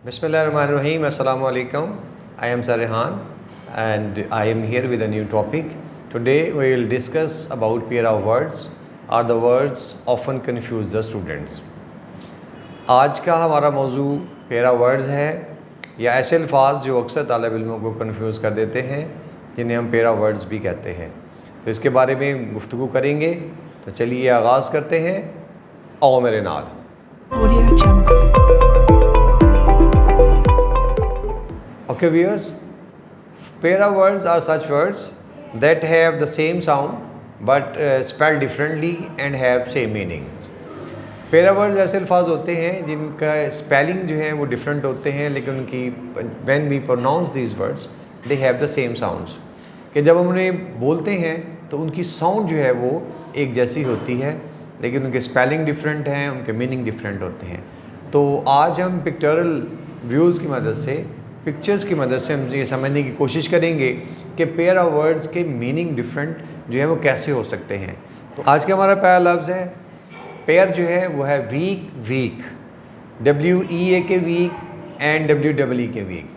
Bismillahirrahmanirrahim. Assalamu alaikum. I am Sarhan and I am here with a new topic. Today we will discuss about pair of words or the words often confuse the students. आज का हमारा मौजू पेरा words है या ऐसे अल्फाज जो अक्सर तालिब इल्मों को कन्फ्यूज़ कर देते हैं, जिन्हें हम पेरा वर्ड्स भी कहते हैं। तो इसके बारे में गुफ्तगू करेंगे। तो चलिए आगाज़ करते हैं। आओ मेरे नाल। Okay viewers, para words are such words that have the same sound but spelled differently and have same meanings. Para words ऐसे अल्फाज होते हैं जिनका स्पेलिंग जो है वो डिफरेंट होते हैं, लेकिन उनकी when we pronounce these words they have the same sounds, कि जब हम उन्हें बोलते हैं तो उनकी साउंड जो है वो एक जैसी होती है, लेकिन उनके स्पेलिंग डिफरेंट हैं, उनके मीनिंग डिफरेंट होते हैं। तो आज हम पिक्टोरल व्यूज़ की मदद से, पिक्चर्स की मदद से हम ये समझने की कोशिश करेंगे कि पेयर ऑफ वर्ड्स के मीनिंग डिफरेंट जो है वो कैसे हो सकते हैं। तो आज का हमारा पहला लफ्ज़ है पेयर, जो है वो है वीक। वीक WEA के वीक एंड WEE के वीक।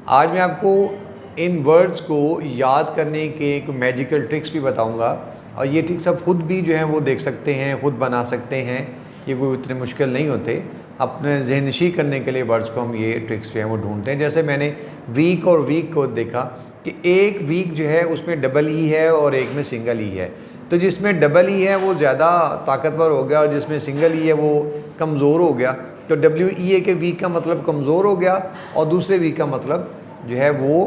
आज मैं आपको इन वर्ड्स को याद करने के एक मैजिकल ट्रिक्स भी बताऊंगा, और ये ट्रिक्स आप खुद भी जो है वो देख सकते हैं, खुद बना सकते हैं। ये कोई इतने मुश्किल नहीं होते। अपने ज़हननशी करने के लिए वर्ड्स को हम ये ट्रिक्स जो हैं वो ढूंढते हैं। जैसे मैंने वीक और वीक को देखा कि एक वीक जो है उसमें डबल ई है और एक में सिंगल ई है। तो जिसमें डबल ई है वो ज़्यादा ताकतवर हो गया और जिसमें सिंगल ई है वो कमज़ोर हो गया। तो WEA के वीक का मतलब कमज़ोर हो गया और दूसरे वीक का मतलब जो है वो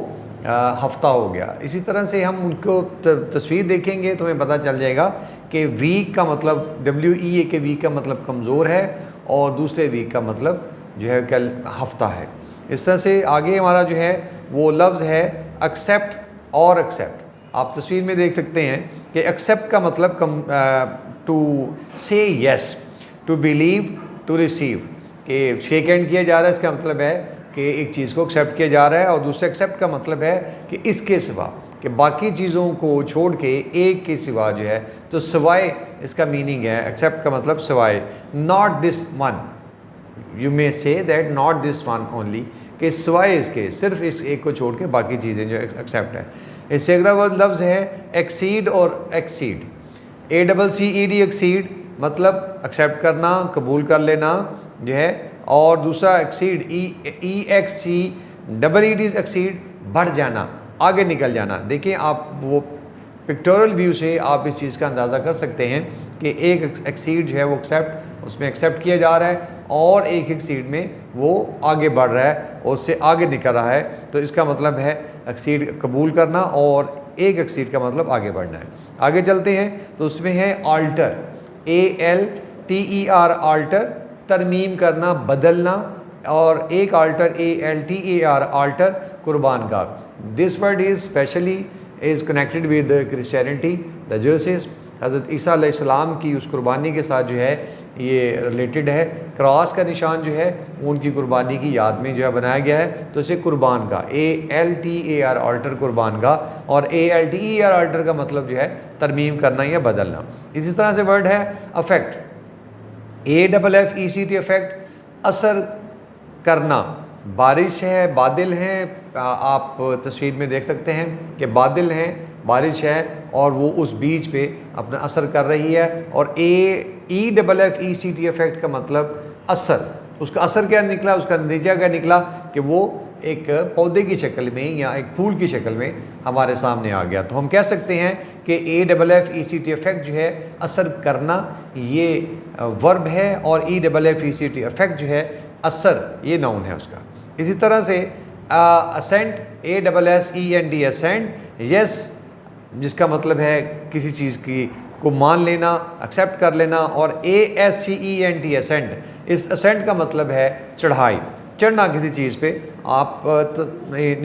हफ्ता हो गया। इसी तरह से हम उनको तस्वीर देखेंगे तो हमें पता चल जाएगा कि वीक का मतलब WEA के वीक का मतलब कमज़ोर है और दूसरे वीक का मतलब जो है कल हफ्ता है। इस तरह से आगे हमारा जो है वो लफ्ज़ है एक्सेप्ट और एक्सेप्ट। आप तस्वीर में देख सकते हैं कि एक्सेप्ट का मतलब to say yes, to believe, to receive, कि शेक हैंड किया जा रहा है, इसका मतलब है कि एक चीज़ को एक्सेप्ट किया जा रहा है। और दूसरे एक्सेप्ट का मतलब है कि इसके सिवा, कि बाकी चीज़ों को छोड़ के एक के सिवा जो है, तो सिवाय इसका मीनिंग है। एक्सेप्ट का मतलब सिवाय। Not this one, you may say that not this one only, कि सिवाय इसके, सिर्फ इस एक को छोड़ के बाकी चीज़ें जो एक्सेप्ट है। इससे अगला वर्ड लफ्ज़ है एक्सीड और एक्सीड। ACCED एक्सीड मतलब एक्सेप्ट करना, कबूल कर लेना जो है। और दूसरा एक्सीड EXCEED एक्सीड, बढ़ जाना, आगे निकल जाना। देखिए आप वो पिक्टोरल व्यू से आप इस चीज़ का अंदाज़ा कर सकते हैं कि एक एक्सीड जो है वो एक्सेप्ट, उसमें एक्सेप्ट किया जा रहा है, और एक एक्सीड में वो आगे बढ़ रहा है और उससे आगे निकल रहा है। तो इसका मतलब है एक्सीड कबूल करना और एक एक्सीड का मतलब आगे बढ़ना है। आगे चलते हैं तो उसमें है आल्टर, ALTER आल्टर, तरमीम करना, बदलना। और एक आल्टर ALTER आल्टर, कुर्बान गाह। This word is specially is connected with Christianity, the Jesus. हज़रत ईसा अलैहिस्सलाम की उस कुर्बानी के साथ जो है ये रिलेटेड है। क्रॉस का निशान जो है उनकी कुर्बानी की याद में जो है बनाया गया है। तो इसे कुर्बान गाह, ALTER आल्टर, कुर्बान गाह। और ALTER आल्टर का मतलब जो है तरमीम करना या बदलना। इसी तरह से वर्ड है अफेक्ट, AFFECT अफेक्ट, असर करना। बारिश है, बादल हैं, आप तस्वीर में देख सकते हैं कि बादल हैं, बारिश है और वो उस बीज पे अपना असर कर रही है। और EFFECT अफेक्ट का मतलब असर। उसका असर क्या निकला, उसका नतीजा क्या निकला कि वो एक पौधे की शक्ल में या एक फूल की शक्ल में हमारे सामने आ गया। तो हम कह सकते हैं कि AFFECT अफेक्ट जो है असर करना, ये वर्ब है, और EFFECT अफेक्ट जो है असर, ये नाउन है उसका। इसी तरह से असेंट, ASSENT असेंट, यस, जिसका मतलब है किसी चीज़ की को मान लेना, एक्सेप्ट कर लेना। और ASCENT असेंट, इस असेंट का मतलब है चढ़ाई, चढ़ना किसी चीज़ पे। आप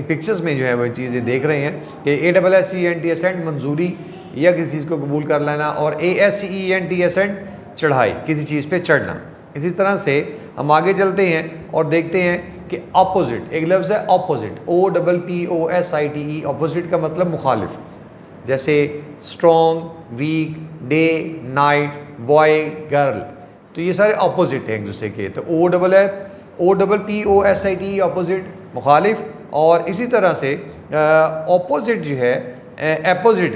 पिक्चर्स में जो है वो चीज़ें देख रहे हैं कि ASSENT असेंट मंजूरी या किसी चीज़ को कबूल कर लेना, और ASCENT असेंट चढ़ाई, किसी चीज़ पे चढ़ना। इसी तरह से हम आगे चलते हैं और देखते हैं कि अपोजिट, एक लफ्ज़ है अपोजिट, OPPOSITE। अपोजिट का मतलब मुखालिफ, जैसे strong, weak, day, night, boy, girl. तो ये सारे अपोजिट हैं एक दूसरे के। तो OPPOSIT अपोजिट, मुखालिफ। और इसी तरह से अपोजिट जो है अपोजिट,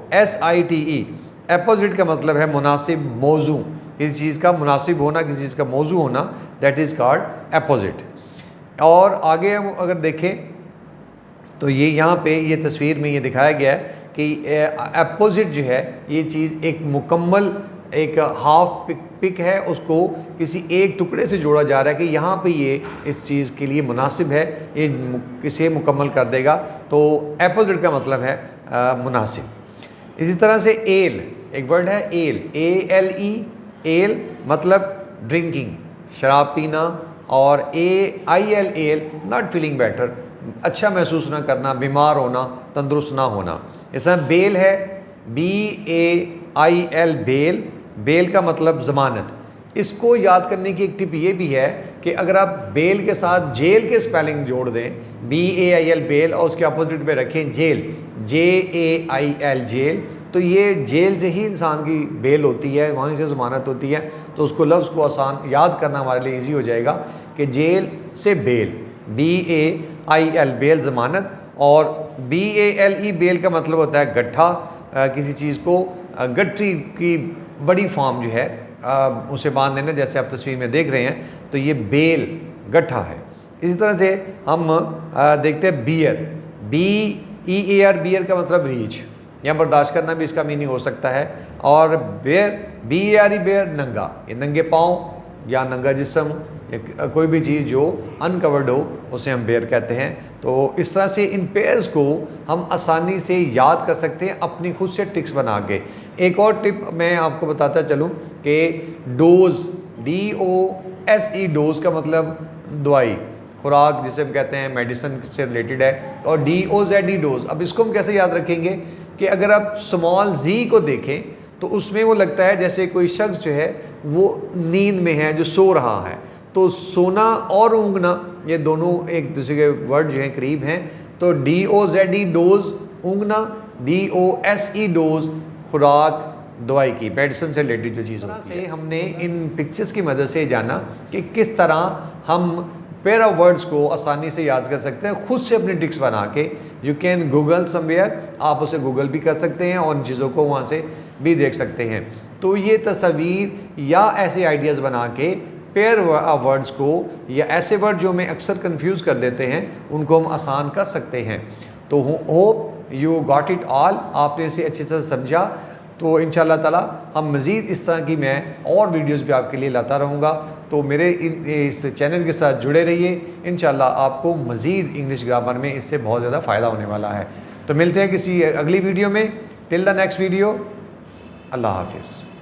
APPOSITE, अपोजिट का मतलब है मुनासिब मौजू, किसी चीज़ का मुनासिब होना, किसी चीज़ का मौजू होना, दैट इज़ कॉल्ड अपोजिट। और आगे हम अगर देखें तो ये यहाँ पे ये तस्वीर में ये दिखाया गया है कि अपोजिट जो है ये चीज़ एक मुकम्मल एक हाफ पिक है, उसको किसी एक टुकड़े से जोड़ा जा रहा है कि यहाँ पे ये इस चीज़ के लिए मुनासिब है, ये इसे मुकम्मल कर देगा। तो अपोजिट का मतलब है मुनासिब। इसी तरह से एल, एक वर्ड है एल, ALE, एल मतलब ड्रिंकिंग, शराब पीना। और AIL नॉट फीलिंग बेटर, अच्छा महसूस ना करना, बीमार होना, तंदुरुस्त ना होना। इस तरह बेल है, BAIL, बेल, बेल का मतलब ज़मानत। इसको याद करने की एक टिप ये भी है कि अगर आप बेल के साथ जेल के स्पेलिंग जोड़ दें, BAIL बेल, और उसके अपोजिट पे रखें जेल, JAIL जेल, तो ये जेल से ही इंसान की बेल होती है, वहीं से ज़मानत होती है। तो उसको लफ्ज़ को आसान याद करना हमारे लिए ईजी हो जाएगा कि जेल से बेल, BAIL बेल ज़मानत, और BALE बेल का मतलब होता है गट्ठा, किसी चीज़ को गट्ठी की बड़ी फॉर्म जो है उसे बांध देना, जैसे आप तस्वीर में देख रहे हैं, तो ये बेल गट्ठा है। इसी तरह से हम देखते हैं बियर, BEAR, बियर का मतलब रीच या बर्दाश्त करना भी इसका मीनिंग हो सकता है। और बेयर, BARE बेयर नंगा, ये नंगे पाँव या नंगा जिस्म, कोई भी चीज़ जो अनकवर्ड हो उसे हम बेयर कहते हैं। तो इस तरह से इन पेयर्स को हम आसानी से याद कर सकते हैं अपनी खुद से ट्रिक्स बना के। एक और टिप मैं आपको बताता चलूँ कि डोज, DOSE, डोज का मतलब दवाई, खुराक जिसे हम कहते हैं, मेडिसिन से रिलेटेड है। और DOZE डोज, अब इसको हम कैसे याद रखेंगे कि अगर आप स्मॉल z को देखें तो उसमें वो लगता है जैसे कोई शख्स जो है वो नींद में है, जो सो रहा है। तो सोना और ऊँघना ये दोनों एक दूसरे के वर्ड जो हैं करीब हैं। तो DOZE डोज ऊँघना, DOSE डोज खुराक, दवाई की, मेडिसिन से रिलेटेड जो चीज़ होती है। हमने इन पिक्चर्स की मदद से जाना कि किस तरह हम पेयर ऑफ वर्ड्स को आसानी से याद कर सकते हैं, खुद से अपनी ट्रिक्स बना के। यू कैन गूगल समवेयर, आप उसे गूगल भी कर सकते हैं और इन चीज़ों को वहाँ से भी देख सकते हैं। तो ये तस्वीर या ऐसे आइडियाज़ बना के पेयर ऑफ वर्ड्स को, या ऐसे वर्ड जो हमें अक्सर कंफ्यूज कर देते हैं, उनको हम आसान कर सकते हैं। तो hope you got it all, आपने इसे अच्छे से समझा। तो इंशाल्लाह ताला हम मज़ीद इस तरह की मैं और वीडियोस भी आपके लिए लाता रहूँगा। तो मेरे इस चैनल के साथ जुड़े रहिए, इंशाल्लाह आपको मज़ीद इंग्लिश ग्रामर में इससे बहुत ज़्यादा फ़ायदा होने वाला है। तो मिलते हैं किसी अगली वीडियो में। टिल द नेक्स्ट वीडियो, अल्लाह हाफिज़।